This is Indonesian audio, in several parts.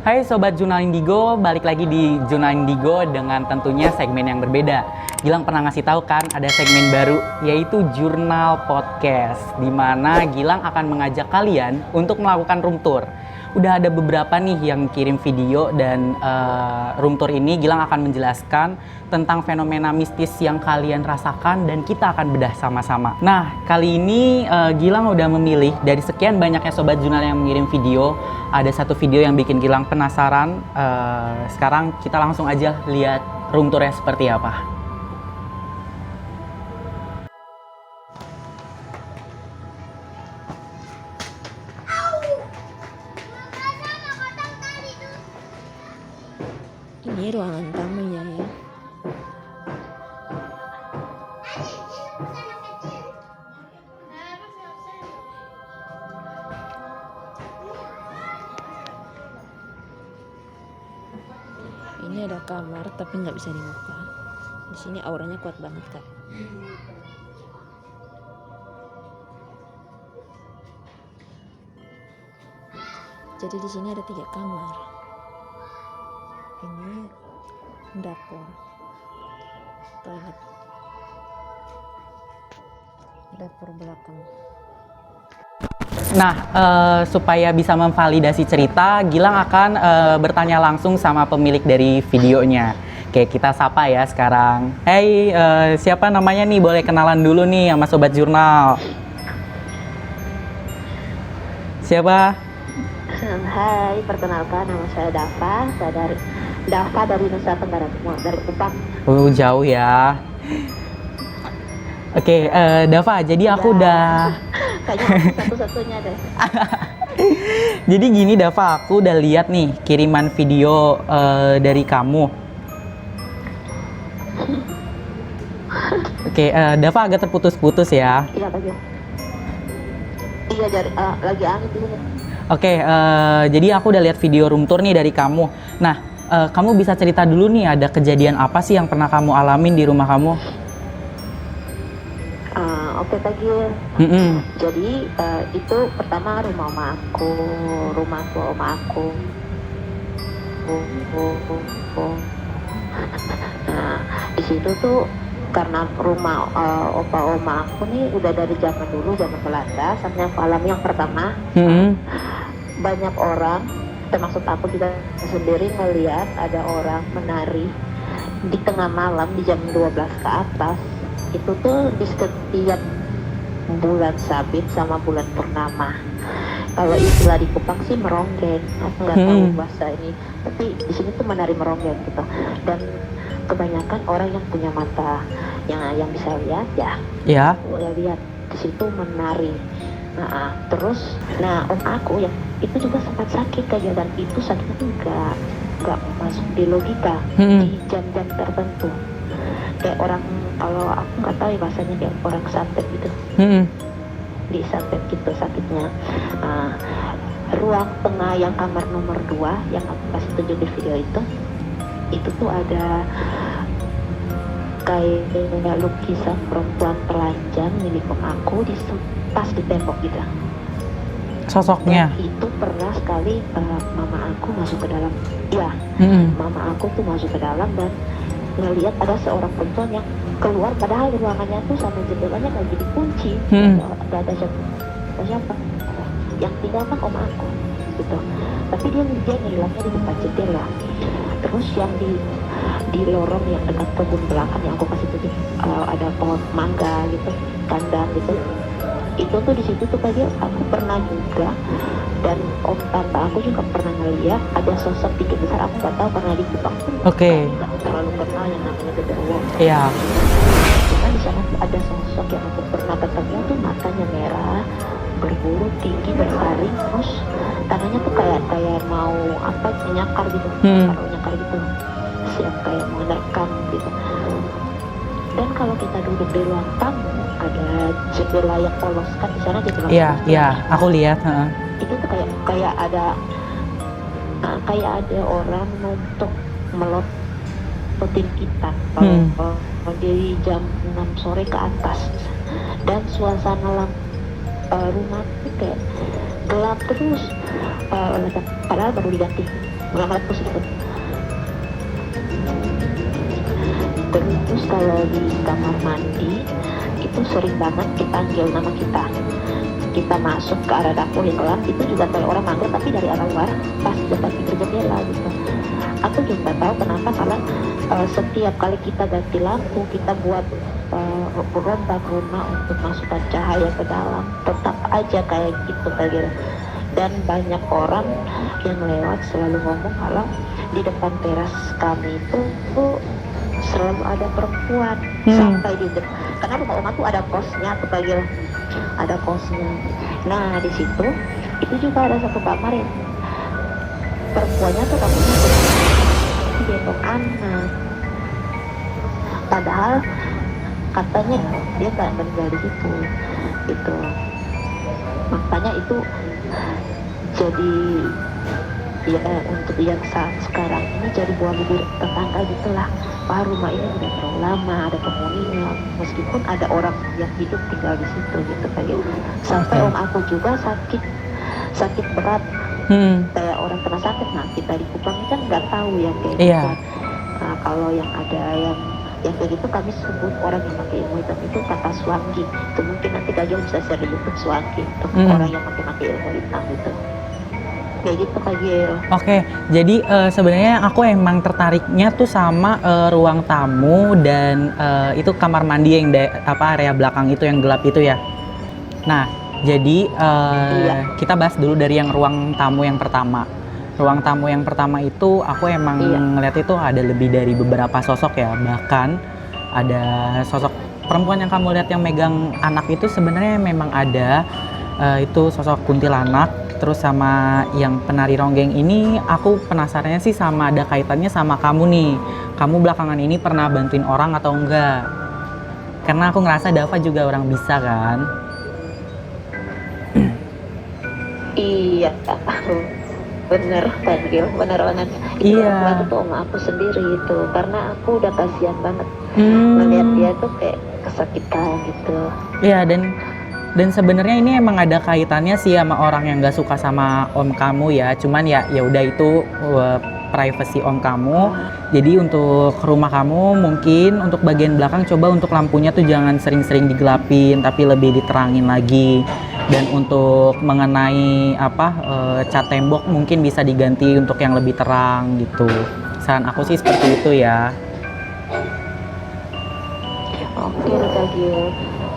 Hai Sobat Jurnal Indigo, balik lagi di Jurnal Indigo dengan tentunya segmen yang berbeda. Gilang pernah ngasih tahu kan ada segmen baru yaitu Jurnal Podcast, di mana Gilang akan mengajak kalian untuk melakukan room tour. Udah ada beberapa nih yang kirim video dan room tour ini Gilang akan menjelaskan tentang fenomena mistis yang kalian rasakan dan kita akan bedah sama-sama. Nah, kali ini Gilang udah memilih dari sekian banyaknya Sobat Jurnal yang mengirim video, ada satu video yang bikin Gilang penasaran. Sekarang kita langsung aja lihat room tournya seperti apa. Ini ruangan tamunya ya. Ini ada kamar tapi nggak bisa dibuka. Di sini auranya kuat banget kak. Jadi di sini ada 3 kamar. Ini dapur, toilet, dapur belakang. Nah, supaya bisa memvalidasi cerita, Gilang akan bertanya langsung sama pemilik dari videonya. Oke, kita sapa ya sekarang. Hey, siapa namanya nih? Boleh kenalan dulu nih sama Sobat Jurnal. Siapa? Hai, perkenalkan nama saya Dava. Saya dari Nusa Tenggara Timur, dari Kupang. Jauh ya. Oke, Dava, jadi aku udah Kayaknya satu-satunya deh. Jadi gini Dava, aku udah lihat nih kiriman video dari kamu. Oke, Dava agak terputus-putus ya. Iya lagi. Iya lagi angin di sini. Oke, jadi aku udah lihat video room tour nih dari kamu. Nah, kamu bisa cerita dulu nih ada kejadian apa sih yang pernah kamu alamin di rumah kamu? Oke Tagi. Jadi itu pertama rumah tua oma aku. Nah, di situ tuh karena rumah opa oma aku nih udah dari zaman dulu, zaman Belanda, sampai yang alami yang pertama. Banyak orang, termasuk aku juga sendiri, ngeliat ada orang menari di tengah malam di jam 12 ke atas. Itu tuh di setiap bulan sabit sama bulan purnama. Kalau istilah di Kupang sih meronggeng, aku nggak tahu bahasa ini, tapi di sini tuh menari meronggeng gitu. Dan kebanyakan orang yang punya mata yang bisa lihat ya udah lihat di situ menari. Terus om aku yang itu juga sempat sakit kayak, dan itu sakitnya tuh nggak masuk di logika di jam-jam tertentu. Kayak orang, kalau aku nggak tahu ya bahasanya, kayak orang santet gitu. Disantet gitu sakitnya. Ruang tengah yang kamar nomor 2 yang aku kasih tunjuk di video itu tuh ada kayak lukisan perempuan telanjang milik om aku pas di tembok gitu. Sosoknya? Dan itu pernah sekali mama aku masuk ke dalam. Mama aku tuh masuk ke dalam dan ngelihat ada seorang perempuan yang keluar, padahal ruangannya tuh sama jendelanya lagi dikunci. Gak ada siapa. Yang tinggal kan om aku gitu. Tapi dia ngilangnya di depan jendela. Terus yang di lorong yang dekat kebun belakang yang aku kasih tunjuk, ada pohon mangga gitu, kandang gitu. Itu tuh di situ tuh kayak aku pernah juga, dan om tante aku juga pernah ngeliat ada sosok tinggi besar. Aku nggak tahu karena di Kupang tuh nggak terlalu kenal yang namanya genderuwo. Iya. Cuma di sana tuh ada sosok yang aku pernah ketemu tuh, matanya merah, berbulu tinggi, bertaring, terus tangannya tuh kayak mau nyakar gitu, nyakar gitu, siap kayak mau menerkam gitu. Dan kalau kita duduk di ruang tamu, ada jendela yang polos kan di sana, jendela. Iya, aku lihat. Itu tuh kayak ada orang untuk melototin kita kalau di jam 6 sore ke atas. Dan suasana rumah itu kayak gelap terus, padahal baru diganti meletus gitu. Terus kalau di kamar mandi itu sering banget dipanggil nama kita. Kita masuk ke arah dapur yang gelap itu juga kayak orang manggil tapi dari arah luar pas depan pintu jendela gitu. Aku juga tahu kenapa, karena setiap kali kita ganti lampu, kita buat berombak rumah untuk masukkan cahaya ke dalam, tetap aja kayak gitu kayak. Dan banyak orang yang lewat selalu ngomong kalau di depan teras kami itu selalu ada perempuan sampai di depan. Karena rumah oma tuh ada kosnya tuh kayak, ada kosnya. Nah di situ itu juga ada satu kamar yang perempuannya tuh kamarnya gendong anak. Padahal katanya dia nggak meninggal di situ, gitu. Makanya itu jadi ya untuk yang saat sekarang ini jadi buah bibir tetangga gitulah. Wah rumah ini udah terlalu lama ada penghuninya, meskipun ada orang yang hidup tinggal di situ gitu kayak. Sampai om aku juga sakit berat, kayak orang kena sakit. Nah kita di Kupang kan nggak tahu yang kayak gitu. Nah, kalau yang ada yang kayak gitu kami sebut orang yang pakai ilmu hitam itu kata Swangi. Itu mungkin nanti kalian bisa share di YouTube Swangi itu orang yang pakai ilmu hitam gitu. Kayak gitu Kak Gil. Oke, jadi sebenarnya aku emang tertariknya tuh sama ruang tamu dan itu kamar mandi yang area belakang itu yang gelap itu ya. Nah, jadi kita bahas dulu dari yang ruang tamu yang pertama. Ruang tamu yang pertama itu aku emang ngeliat itu ada lebih dari beberapa sosok ya. Bahkan ada sosok perempuan yang kamu lihat yang megang anak itu sebenarnya memang ada itu sosok kuntilanak. Terus sama yang penari ronggeng ini aku penasarannya sih sama ada kaitannya sama kamu nih. Kamu belakangan ini pernah bantuin orang atau enggak? Karena aku ngerasa Dava juga orang bisa kan. Iya, bener Tagil, bener banget. Itu waktu tuh om aku sendiri itu, karena aku udah kasihan banget ngeliat dia tuh kayak kesakitan gitu. Iya, dan sebenarnya ini emang ada kaitannya sih sama orang yang gak suka sama om kamu ya. Cuman ya udah itu privacy om kamu. Jadi untuk rumah kamu mungkin untuk bagian belakang coba untuk lampunya tuh jangan sering-sering digelapin, tapi lebih diterangin lagi. Dan untuk mengenai cat tembok mungkin bisa diganti untuk yang lebih terang gitu. Saran aku sih seperti itu ya. Oke Kak Gil.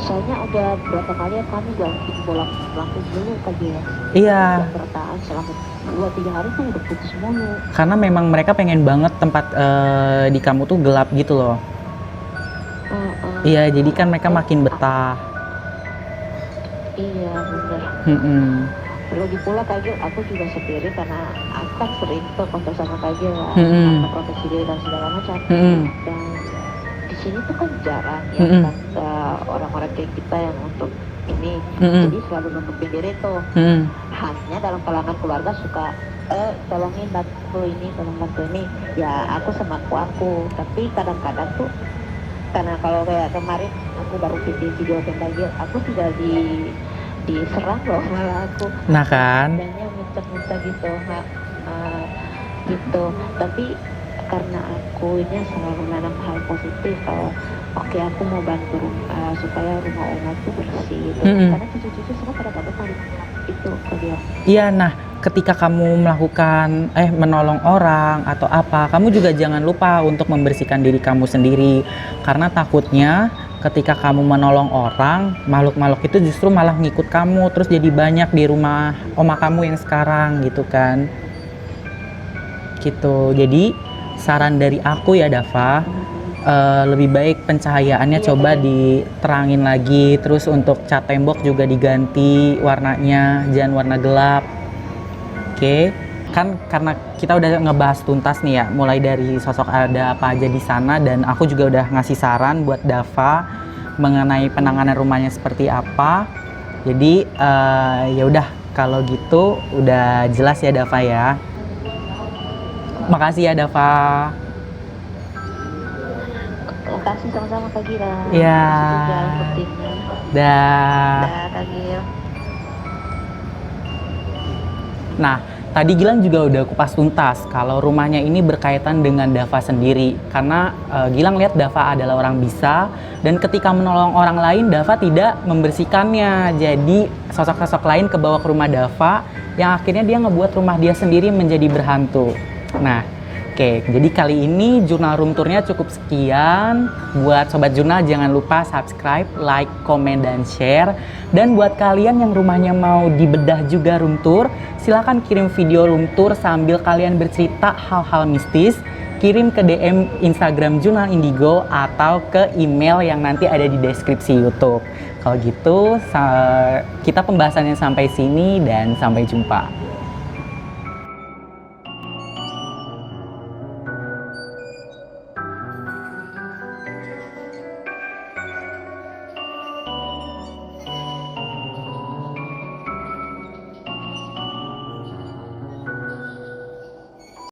Soalnya udah berapa kali ya kami ganti bolak lampu dulu Kak Gil. Iya. Bertahan selama 2-3 hari tuh udah putus mulu. Karena memang mereka pengen banget tempat di kamu tuh gelap gitu loh. Iya, jadi kan mereka makin betah. Iya bener. Lagi pula Kak Gil, aku juga sendiri karena aku kan sering tuh kontak sama Kak Gil lah, karena proteksi diri dan segala macam. Dan di sini tuh kan jarang ya orang-orang kayak kita yang untuk ini, jadi selalu nutupin diri tuh. Hanya dalam kalangan keluarga suka tolongin bantu ini, tolong bantu ini. Ya aku sama aku. Tapi kadang-kadang tuh karena kalau kayak kemarin aku baru video Gil, aku tidak diserang loh malah aku. Nah kan. Dan muncul gitu, gitu. Tapi karena aku ini selalu menanam hal positif, oke aku mau bantu supaya rumah oma tuh bersih gitu. Karena cucu-cucu semua pada betah itu dia. Iya, nah ketika kamu melakukan menolong orang atau apa, kamu juga jangan lupa untuk membersihkan diri kamu sendiri. Karena takutnya ketika kamu menolong orang, makhluk-makhluk itu justru malah ngikut kamu, terus jadi banyak di rumah oma kamu yang sekarang gitu kan. Gitu. Jadi saran dari aku ya Dava, lebih baik pencahayaannya coba diterangin lagi, terus untuk cat tembok juga diganti warnanya, jangan warna gelap. Oke. Kan karena kita udah ngebahas tuntas nih ya, mulai dari sosok ada apa aja di sana, dan aku juga udah ngasih saran buat Dava mengenai penanganan rumahnya seperti apa. Jadi ya udah kalau gitu udah jelas ya Dava ya. Makasih ya Dava. Makasih sama-sama Kak Gira. Iya. Dah. Kak Gil. Nah, tadi Gilang juga udah kupas tuntas kalau rumahnya ini berkaitan dengan Dava sendiri. Karena Gilang lihat Dava adalah orang bisa, dan ketika menolong orang lain, Dava tidak membersihkannya. Jadi sosok-sosok lain kebawa ke rumah Dava, yang akhirnya dia ngebuat rumah dia sendiri menjadi berhantu. Nah, oke, jadi kali ini jurnal room tournya cukup sekian. Buat Sobat Jurnal jangan lupa subscribe, like, komen, dan share. Dan buat kalian yang rumahnya mau dibedah juga room tour, silahkan kirim video room tour sambil kalian bercerita hal-hal mistis. Kirim ke DM Instagram Jurnal Indigo atau ke email yang nanti ada di deskripsi YouTube. Kalau gitu, kita pembahasannya sampai sini dan sampai jumpa.